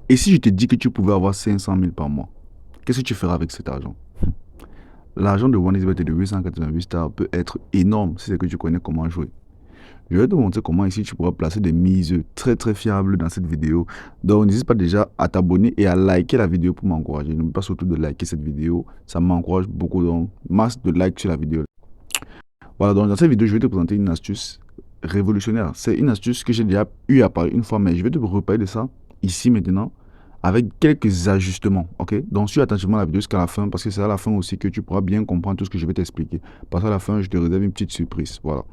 Et si je te dis que tu pouvais avoir 500 000 par mois, qu'est-ce que tu feras avec cet argent? L'argent de OneXBet et de 888 stars peut être énorme si c'est que tu connais comment jouer. Je vais te montrer comment ici tu pourras placer des mises très très fiables dans cette vidéo. Donc n'hésite pas déjà à t'abonner et à liker la vidéo pour m'encourager. N'oublie pas surtout de liker cette vidéo, ça m'encourage beaucoup. Donc masse de likes sur la vidéo. Voilà, donc dans cette vidéo je vais te présenter une astuce révolutionnaire. C'est une astuce que j'ai déjà eu à parler une fois, mais je vais te reparler de ça ici maintenant avec quelques ajustements, ok? Donc suis attentivement la vidéo jusqu'à la fin parce que c'est à la fin aussi que tu pourras bien comprendre tout ce que je vais t'expliquer. Parce qu'à la fin, je te réserve une petite surprise, voilà.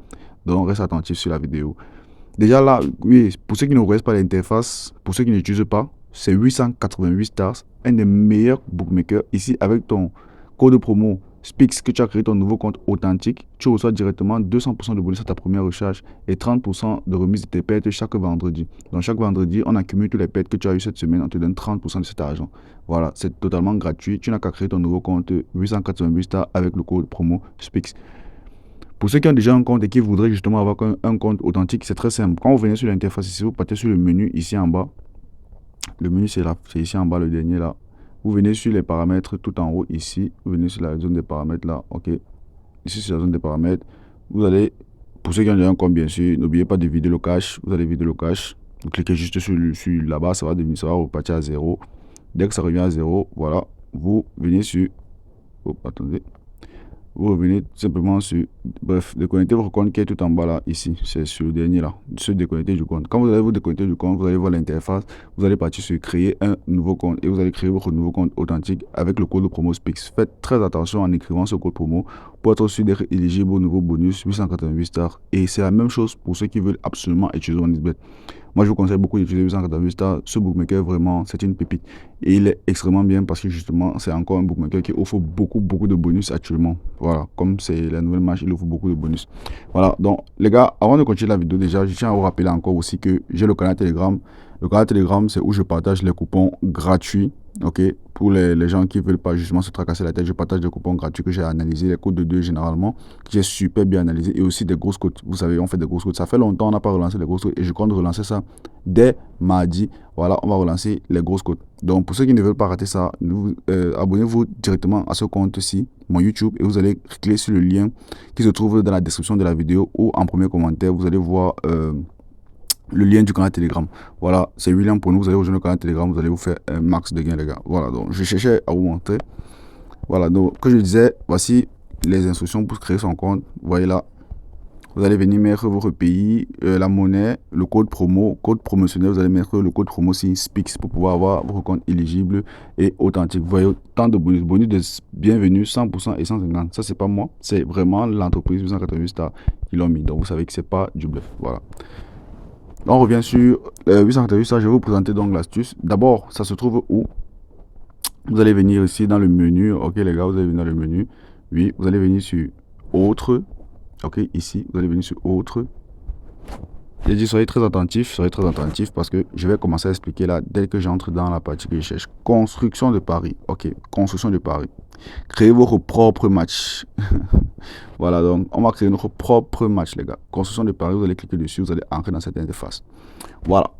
Donc reste attentif sur la vidéo. Déjà là, oui, pour ceux qui ne connaissent pas l'interface, pour ceux qui n'utilisent pas, c'est 888 stars, un des meilleurs bookmakers. Ici, avec ton code promo SPIX que tu as créé ton nouveau compte authentique, tu reçois directement 200% de bonus à ta première recharge et 30% de remise de tes pertes chaque vendredi. Donc chaque vendredi, on accumule tous les pertes que tu as eues cette semaine, on te donne 30% de cet argent. Voilà, c'est totalement gratuit. Tu n'as qu'à créer ton nouveau compte 888 stars avec le code promo SPIX. Pour ceux qui ont déjà un compte et qui voudraient justement avoir un compte authentique, c'est très simple. Quand vous venez sur l'interface ici, vous partez sur le menu ici en bas. Le menu, c'est ici en bas, le dernier là. Vous venez sur les paramètres tout en haut ici. Vous venez sur la zone des paramètres là. OK. Ici, sur la zone des paramètres. Vous allez, pour ceux qui ont déjà un compte, bien sûr, n'oubliez pas de vider le cache. Vous allez vider le cache. Vous cliquez juste sur là-bas, ça va repartir à 0. Dès que ça revient à 0, voilà. Vous venez sur. Oh, attendez. Vous revenez tout simplement sur, bref, déconnecter votre compte qui est tout en bas là, ici, c'est sur le dernier là, se déconnecter du compte. Quand vous allez vous déconnecter du compte, vous allez voir l'interface, vous allez partir sur créer un nouveau compte et vous allez créer votre nouveau compte authentique avec le code promo SPIX. Faites très attention en écrivant ce code promo pour être sûr d'être éligible au nouveau bonus 888 stars. Et c'est la même chose pour ceux qui veulent absolument utiliser OneXBet. Moi, je vous conseille beaucoup d'utiliser 888 stars. Ce bookmaker, vraiment, c'est une pépite. Et il est extrêmement bien parce que justement, c'est encore un bookmaker qui offre beaucoup, beaucoup de bonus actuellement. Voilà, comme c'est la nouvelle match, il offre beaucoup de bonus. Voilà, donc les gars, avant de continuer la vidéo, déjà, je tiens à vous rappeler encore aussi que j'ai le canal Telegram. Le canal Telegram, c'est où je partage les coupons gratuits. Ok, pour les gens qui ne veulent pas justement se tracasser la tête, je partage des coupons gratuits que j'ai analysés, les codes de 2 généralement, que j'ai super bien analysés et aussi des grosses cotes. Vous savez, on fait des grosses cotes. Ça fait longtemps qu'on n'a pas relancé les grosses cotes et je compte relancer ça dès mardi. Voilà, on va relancer les grosses cotes. Donc, pour ceux qui ne veulent pas rater ça, abonnez-vous directement à ce compte-ci, mon YouTube, et vous allez cliquer sur le lien qui se trouve dans la description de la vidéo ou en premier commentaire. Vous allez voir le lien du canal Telegram. Voilà, c'est William pour nous. Vous allez rejoindre le canal Telegram, vous allez vous faire un max de gains, les gars. Voilà, donc je cherchais à vous montrer. Voilà, donc, comme je disais, voici les instructions pour créer son compte. Vous voyez là, vous allez venir mettre votre pays, la monnaie, le code promo, code promotionnel. Vous allez mettre le code promo SPIX pour pouvoir avoir votre compte éligible et authentique. Vous voyez autant de bonus. Bonus de bienvenue 100% et 150. Ça, c'est pas moi. C'est vraiment l'entreprise 888 stars qui l'ont mis. Donc, vous savez que c'est pas du bluff. Voilà. On revient sur 888 stars. Je vais vous présenter donc l'astuce. D'abord, ça se trouve où? Vous allez venir ici dans le menu. Ok, les gars, vous allez venir dans le menu. Oui, vous allez venir sur autre. Ok, ici, vous allez venir sur autre. J'ai dit soyez très attentifs parce que je vais commencer à expliquer là dès que j'entre dans la partie que je cherche. Construction de paris. Ok, construction de paris. Créez votre propre match. Voilà, donc on va créer notre propre match, les gars. Construction de paris, vous allez cliquer dessus, vous allez entrer dans cette interface. Voilà.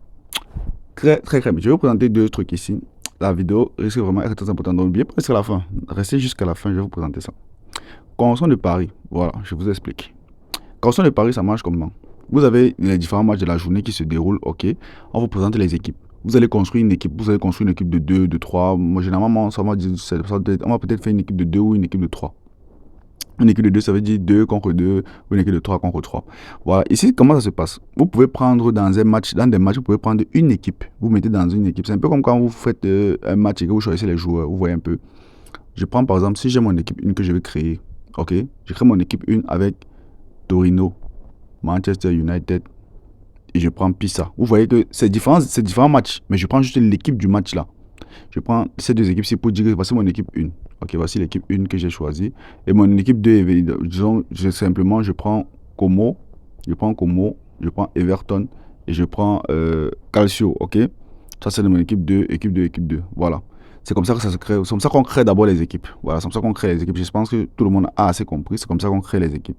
Très, très, très bien. Je vais vous présenter deux trucs ici. La vidéo risque vraiment d'être très importante. Donc, n'oubliez pas jusqu'à la fin. Restez jusqu'à la fin, je vais vous présenter ça. Construction de paris. Voilà, je vous explique. Construction de paris, ça marche comment? Vous avez les différents matchs de la journée qui se déroulent, ok. On vous présente les équipes. Vous allez construire une équipe. Vous allez construire une équipe de 2, de 3. Moi, généralement, on va peut-être faire une équipe de 2 ou une équipe de 3. Une équipe de 2, ça veut dire 2 contre 2, ou une équipe de 3 contre 3. Voilà. Ici, comment ça se passe? Vous pouvez prendre dans un match, dans des matchs, vous pouvez prendre une équipe. Vous mettez dans une équipe. C'est un peu comme quand vous faites un match et que vous choisissez les joueurs. Vous voyez un peu. Je prends par exemple, si j'ai mon équipe 1 que je vais créer, ok. Je crée mon équipe 1 avec Torino, Manchester United et je prends Pisa. Vous voyez que c'est différents matchs, mais je prends juste l'équipe du match là. Je prends ces deux équipes-ci pour dire que voici mon équipe 1. Ok, voici l'équipe 1 que j'ai choisie. Et mon équipe 2, disons, je prends Como, je prends Everton et je prends Calcio. Ok, ça c'est mon équipe 2, équipe 2, équipe 2. Voilà. C'est comme ça que ça se crée. C'est comme ça qu'on crée d'abord les équipes. Voilà, c'est comme ça qu'on crée les équipes. Je pense que tout le monde a assez compris. C'est comme ça qu'on crée les équipes.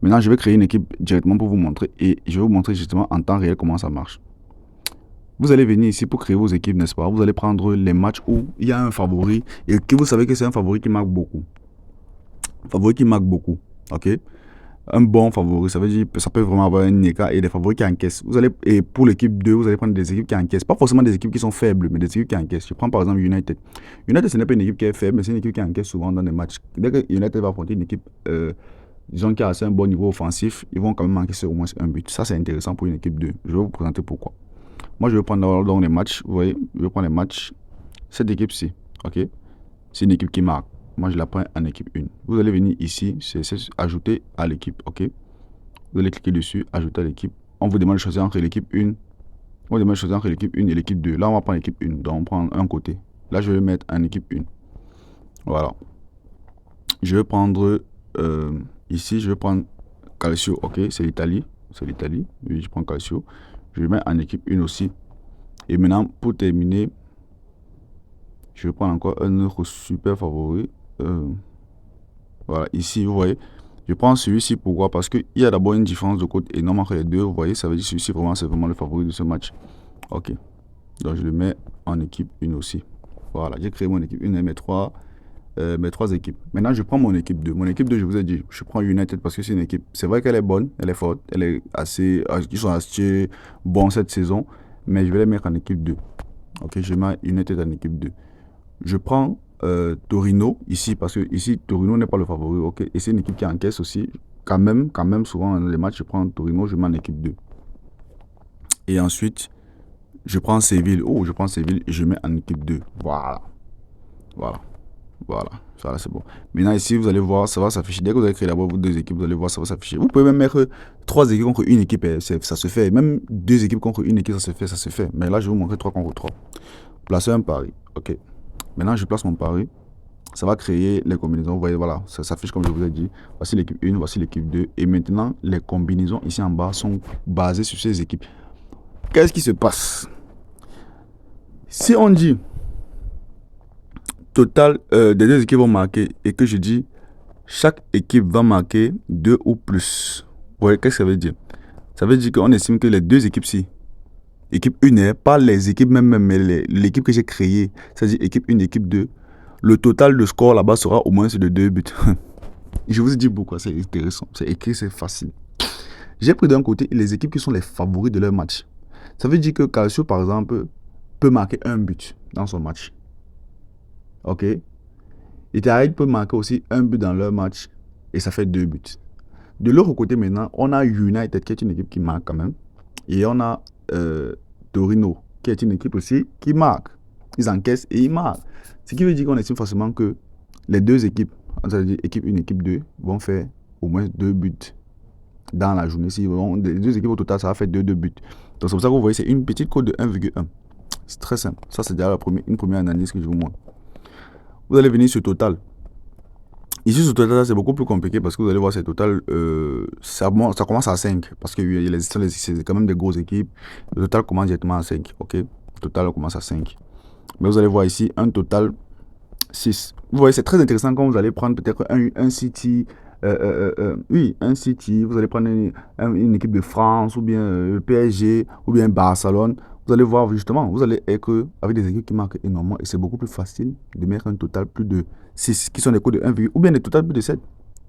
Maintenant, je vais créer une équipe directement pour vous montrer et je vais vous montrer justement en temps réel comment ça marche. Vous allez venir ici pour créer vos équipes, n'est-ce pas? Vous allez prendre les matchs où il y a un favori et que vous savez que c'est un favori qui marque beaucoup. Favori qui marque beaucoup, ok? Un bon favori, ça veut dire que ça peut vraiment avoir un écart et des favoris qui encaissent. Et pour l'équipe 2, vous allez prendre des équipes qui encaissent. Pas forcément des équipes qui sont faibles, mais des équipes qui encaissent. Je prends par exemple United. United, ce n'est pas une équipe qui est faible, mais c'est une équipe qui encaisse souvent dans des matchs. Dès que United va affronter une équipe, disons, qui a assez un bon niveau offensif, ils vont quand même encaisser au moins un but. Ça, c'est intéressant pour une équipe 2. Je vais vous présenter pourquoi. Moi, je vais prendre dans les matchs. Vous voyez, je vais prendre les matchs. Cette équipe-ci, ok? C'est une équipe qui marque. Moi, je la prends en équipe 1. Vous allez venir ici, c'est ajouter à l'équipe, ok? Vous allez cliquer dessus, ajouter à l'équipe. On vous demande de choisir entre l'équipe 1. On vous demande de choisir entre l'équipe 1 et l'équipe 2. Là, on va prendre l'équipe 1. Donc, on prend un côté. Là, je vais mettre en équipe 1. Voilà. Je vais prendre ici, je vais prendre Calcio, ok? C'est l'Italie. C'est l'Italie. Oui, je prends Calcio. Je vais mettre en équipe 1 aussi. Et maintenant, pour terminer, je vais prendre encore un autre super favori. Voilà, ici, vous voyez, je prends celui-ci. Pourquoi? Parce qu'il y a d'abord une différence de cote énorme entre les deux. Vous voyez, ça veut dire que celui-ci, vraiment, c'est vraiment le favori de ce match. Ok. Donc, je le mets en équipe 1 aussi. Voilà, j'ai créé mon équipe 1 et mes trois équipes. Maintenant, je prends mon équipe 2. Mon équipe 2, je vous ai dit, je prends United parce que c'est une équipe. C'est vrai qu'elle est bonne, elle est forte, elle est assez. Ils sont assez bons cette saison, mais je vais les mettre en équipe 2. Ok, je mets United en équipe 2. Je prends Torino ici parce que ici Torino n'est pas le favori, ok, et c'est une équipe qui encaisse aussi quand même souvent dans les matchs. Je prends Torino, je mets en équipe 2. Et ensuite je prends Séville. Je prends Séville et je mets en équipe 2. Voilà, ça c'est bon. Maintenant ici vous allez voir, ça va s'afficher dès que vous avez créé d'abord vos deux équipes. Vous allez voir, ça va s'afficher. Vous pouvez même mettre 3 équipes contre une équipe, ça se fait. Même 2 équipes contre une équipe, ça se fait. Mais là je vais vous montrer 3 contre 3. Placer un pari, ok. Maintenant, je place mon pari. Ça va créer les combinaisons. Vous voyez, voilà, ça s'affiche comme je vous ai dit. Voici l'équipe 1, voici l'équipe 2. Et maintenant, les combinaisons ici en bas sont basées sur ces équipes. Qu'est-ce qui se passe? Si on dit total des deux équipes vont marquer et que je dis chaque équipe va marquer 2 ou plus. Vous voyez, qu'est-ce que ça veut dire? Ça veut dire qu'on estime que les deux équipes-ci, équipe 1, pas les équipes même, mais l'équipe que j'ai créée, c'est-à-dire équipe 1, équipe 2, le total de score là-bas sera au moins de 2 buts. Je vous ai dit pourquoi, c'est intéressant. C'est écrit, c'est facile. J'ai pris d'un côté les équipes qui sont les favoris de leur match. Ça veut dire que Calcio, par exemple, peut marquer un but dans son match. Ok? Itaïd peut marquer aussi un but dans leur match et ça fait 2 buts. De l'autre côté maintenant, on a United qui est une équipe qui marque quand même. Et on a Torino qui est une équipe aussi qui marque. Ils encaissent et ils marquent. Ce qui veut dire qu'on estime forcément que les deux équipes, c'est-à-dire équipe 1, équipe 2, vont faire au moins 2 buts dans la journée. Si les deux équipes au total, ça va faire 2 buts. Donc c'est pour ça que vous voyez, c'est une petite cote de 1,1. C'est très simple. Ça, c'est déjà une première analyse que je vous montre. Vous allez venir sur total. Ici, sur total, c'est beaucoup plus compliqué parce que vous allez voir, c'est total, ça commence à 5. Parce que c'est quand même des grosses équipes. Le total commence directement à 5. Ok? Le total commence à 5. Mais vous allez voir ici, un total 6. Vous voyez, c'est très intéressant quand vous allez prendre peut-être un City. Oui, un City. Vous allez prendre une équipe de France, ou bien PSG, ou bien Barcelone. Vous allez voir justement, vous allez être avec des équipes qui marquent énormément et c'est beaucoup plus facile de mettre un total plus de 6 qui sont des codes de 1, ou bien des totales plus de 7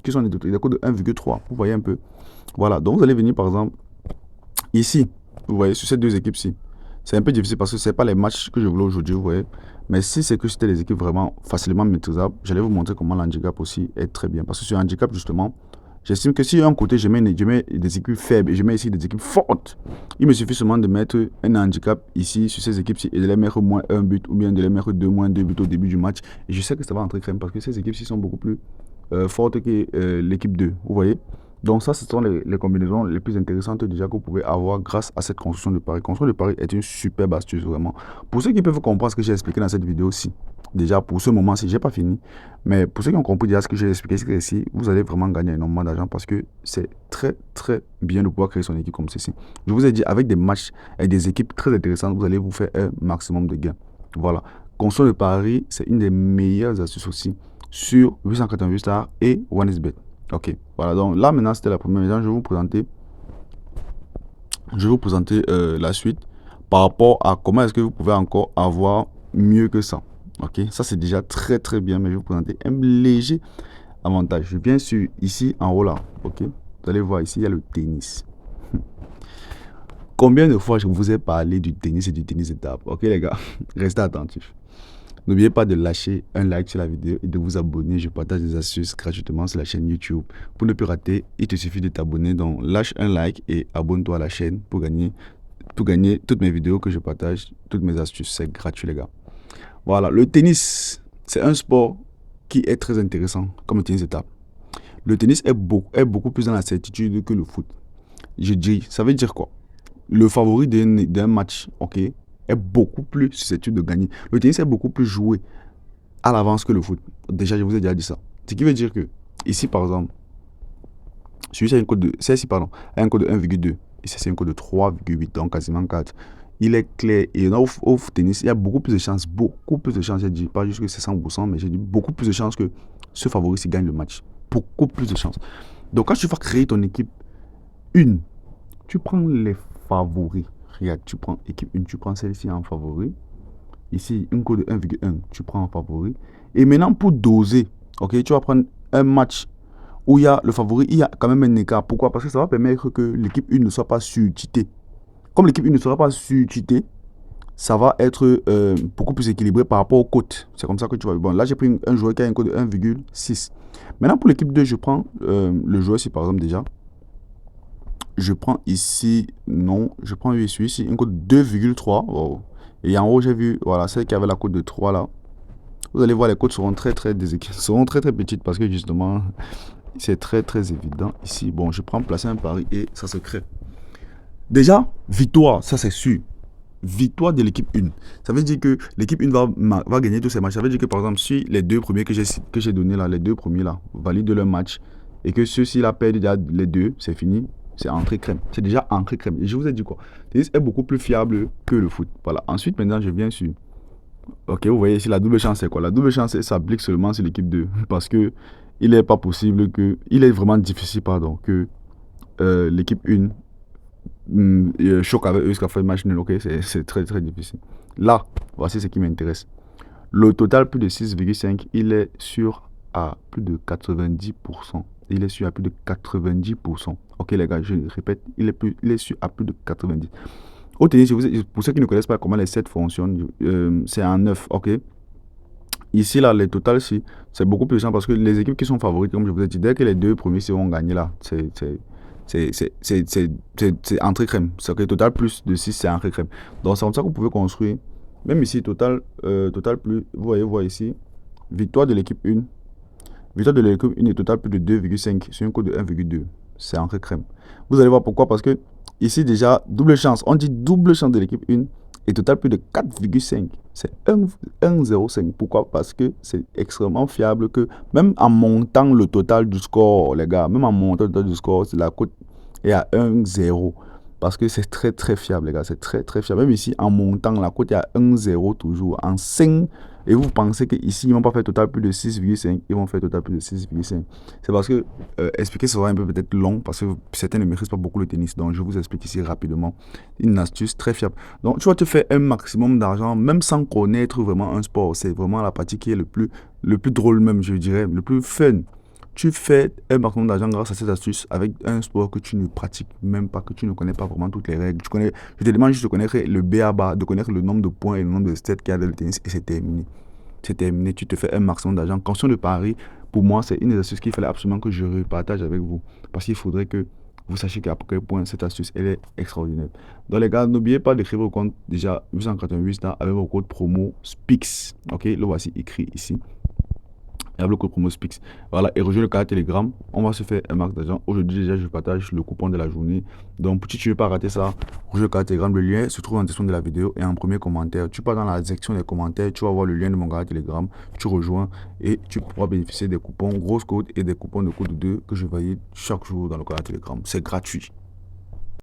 qui sont des codes de 1,3. Vous voyez un peu. Voilà, donc vous allez venir par exemple ici, vous voyez, sur ces deux équipes-ci. C'est un peu difficile parce que ce n'est pas les matchs que je voulais aujourd'hui, vous voyez. Mais si c'est que c'était des équipes vraiment facilement maîtrisables, j'allais vous montrer comment l'handicap aussi est très bien. Parce que sur handicap, justement, j'estime que si d'un côté, je mets des équipes faibles et je mets ici des équipes fortes, il me suffit seulement de mettre un handicap ici sur ces équipes-ci et de les mettre moins 1 but ou bien de les mettre moins 2 buts au début du match. Et je sais que ça va entrer crème parce que ces équipes-ci sont beaucoup plus fortes que l'équipe 2, vous voyez. Donc ça, ce sont les combinaisons les plus intéressantes déjà que vous pouvez avoir grâce à cette construction de pari. Construction de pari est une superbe astuce, vraiment. Pour ceux qui peuvent comprendre ce que j'ai expliqué dans cette vidéo-ci, déjà pour ce moment-ci, j'ai pas fini, mais pour ceux qui ont compris déjà ce que j'ai expliqué ici, vous allez vraiment gagner énormément d'argent parce que c'est très très bien de pouvoir créer son équipe comme ceci. Je vous ai dit, avec des matchs et des équipes très intéressantes, vous allez vous faire un maximum de gains. Voilà. Construction de pari, c'est une des meilleures astuces aussi sur 888 Stars et OneXBet. Ok, voilà, donc là maintenant c'était la première. Maintenant je vais vous présenter la suite. par rapport à comment est-ce que vous pouvez encore avoir mieux que ça. Ok, ça c'est déjà très très bien, mais je vais vous présenter un léger avantage. Je viens sur ici en haut là, ok. Vous allez voir ici, il y a le tennis. Combien de fois je vous ai parlé du tennis et du tennis de table? Ok les gars, restez attentifs. N'oubliez pas de lâcher un like sur la vidéo et de vous abonner. Je partage des astuces gratuitement sur la chaîne YouTube. Pour ne plus rater, il te suffit de t'abonner. Donc lâche un like et abonne-toi à la chaîne pour gagner toutes mes vidéos que je partage, toutes mes astuces. C'est gratuit les gars. Voilà, le tennis, c'est un sport qui est très intéressant comme le tennis de table. Le tennis est beaucoup plus dans la certitude que le foot. Je dis, ça veut dire quoi? Le favori d'un match, ok, est beaucoup plus susceptible de gagner. Le tennis est beaucoup plus joué à l'avance que le foot. Déjà, je vous ai déjà dit ça. Ce qui veut dire que, ici par exemple, celui-ci a une cote de, celle-ci, pardon, a un code de 1,2. Et c'est un code de 3,8, donc quasiment 4. Il est clair. Et là, au tennis, il y a beaucoup plus de chances. Beaucoup plus de chances. Je dis pas juste que c'est 100%, mais j'ai dit beaucoup plus de chances que ce favori s'il gagne le match. Beaucoup plus de chances. Donc, quand tu vas créer ton équipe 1, tu prends les favoris. Regarde, tu prends équipe 1, tu prends celle-ci en favori. Ici, une code de 1,1, tu prends en favori. Et maintenant, pour doser, ok, tu vas prendre un match où il y a le favori, il y a quand même un écart. Pourquoi? Parce que ça va permettre que l'équipe 1 ne soit pas surtitée. Comme l'équipe 1 ne sera pas surtitée, ça va être beaucoup plus équilibré par rapport aux cotes. C'est comme ça que tu vas. Bon, là, j'ai pris un joueur qui a un code de 1,6. Maintenant, pour l'équipe 2, je prends le joueur ici, par exemple, déjà. Je prends ici, non, je prends ici, un code de 2,3. Oh. Et en haut, j'ai vu, voilà, celle qui avait la cote de 3 là. Vous allez voir, les cotes seront très petites parce que justement, c'est très évident ici. Bon, je prends placer un pari et ça se crée. Déjà, victoire, ça c'est sûr. Victoire de l'équipe 1. Ça veut dire que l'équipe 1 va gagner tous ses matchs. Ça veut dire que par exemple, si les deux premiers que j'ai donnés là, les deux premiers là, valident leur match et que ceux-ci là perdent déjà les deux, c'est fini. C'est entrée crème. C'est déjà entrée crème. Et je vous ai dit quoi? Le tennis est beaucoup plus fiable que le foot. Voilà. Ensuite, maintenant, je viens sur. Ok, vous voyez ici, la double chance, c'est quoi? La double chance, elle s'applique seulement sur l'équipe 2. Parce que il n'est pas possible que. Il est vraiment difficile, pardon, que l'équipe 1 choque avec eux jusqu'à faire le match nul. Ok, c'est très difficile. Là, voici ce qui m'intéresse. Le total plus de 6,5, il est sur à plus de 90%. Il est sur à plus de 90%. Ok les gars, je répète, il est sur à plus de 90%. Au tennis, pour ceux qui ne connaissent pas comment les sets fonctionnent, c'est en 9, ok. Ici, là, les totals, c'est beaucoup plus simple parce que les équipes qui sont favorites, comme je vous ai dit, dès que les deux premiers vont gagner là, c'est entrée crème. C'est que total plus de 6, c'est entrée crème. Donc, c'est comme ça que vous pouvez construire. Même ici, total plus, vous voyez ici, victoire de l'équipe 1. Victoire de l'équipe 1 et total plus de 2,5 sur un code de 1,2. C'est entrée crème. Vous allez voir pourquoi. Parce que ici, déjà, double chance. On dit double chance de l'équipe 1 et total plus de 4,5. C'est 1,05. Pourquoi? Parce que c'est extrêmement fiable que même en montant le total du score, les gars, même en montant le total du score, la cote est à 1,0. Parce que c'est très fiable, les gars. C'est très fiable. Même ici, en montant, la cote est à 1,0 toujours. En 5, et vous pensez qu'ici, ils ne vont pas faire total plus de 6,5. Ils vont faire total plus de 6,5. C'est parce que expliquer sera un peu peut-être long. Parce que certains ne maîtrisent pas beaucoup le tennis. Donc, je vous explique ici rapidement une astuce très fiable. Donc, tu vas te faire un maximum d'argent, même sans connaître vraiment un sport. C'est vraiment la partie qui est le plus drôle même, je dirais, le plus fun. Tu fais un maximum d'argent grâce à cette astuce avec un sport que tu ne pratiques même pas, que tu ne connais pas vraiment toutes les règles. Je te demande juste de connaître le B.A.B.A., de connaître le nombre de points et le nombre de sets qu'il y a dans le tennis et c'est terminé. C'est terminé, tu te fais un maximum d'argent. Conscient de Paris, pour moi, c'est une des astuces qu'il fallait absolument que je repartage avec vous. Parce qu'il faudrait que vous sachiez qu'à quel point cette astuce, elle est extraordinaire. Donc les gars, n'oubliez pas d'écrire vos comptes déjà 888 avec vos codes promo SPIX. Ok, le voici écrit ici. Et avec le code promo SPIX. Voilà, et rejoignez le canal Telegram. On va se faire un max d'argent. Aujourd'hui, déjà, je partage le coupon de la journée. Donc, si tu ne veux pas rater ça, rejoins le canal Telegram. Le lien se trouve en description de la vidéo et en premier commentaire. Tu pars dans la section des commentaires, tu vas voir le lien de mon canal Telegram. Tu rejoins et tu pourras bénéficier des coupons grosses codes et des coupons de code 2 que je valide chaque jour dans le canal Telegram. C'est gratuit.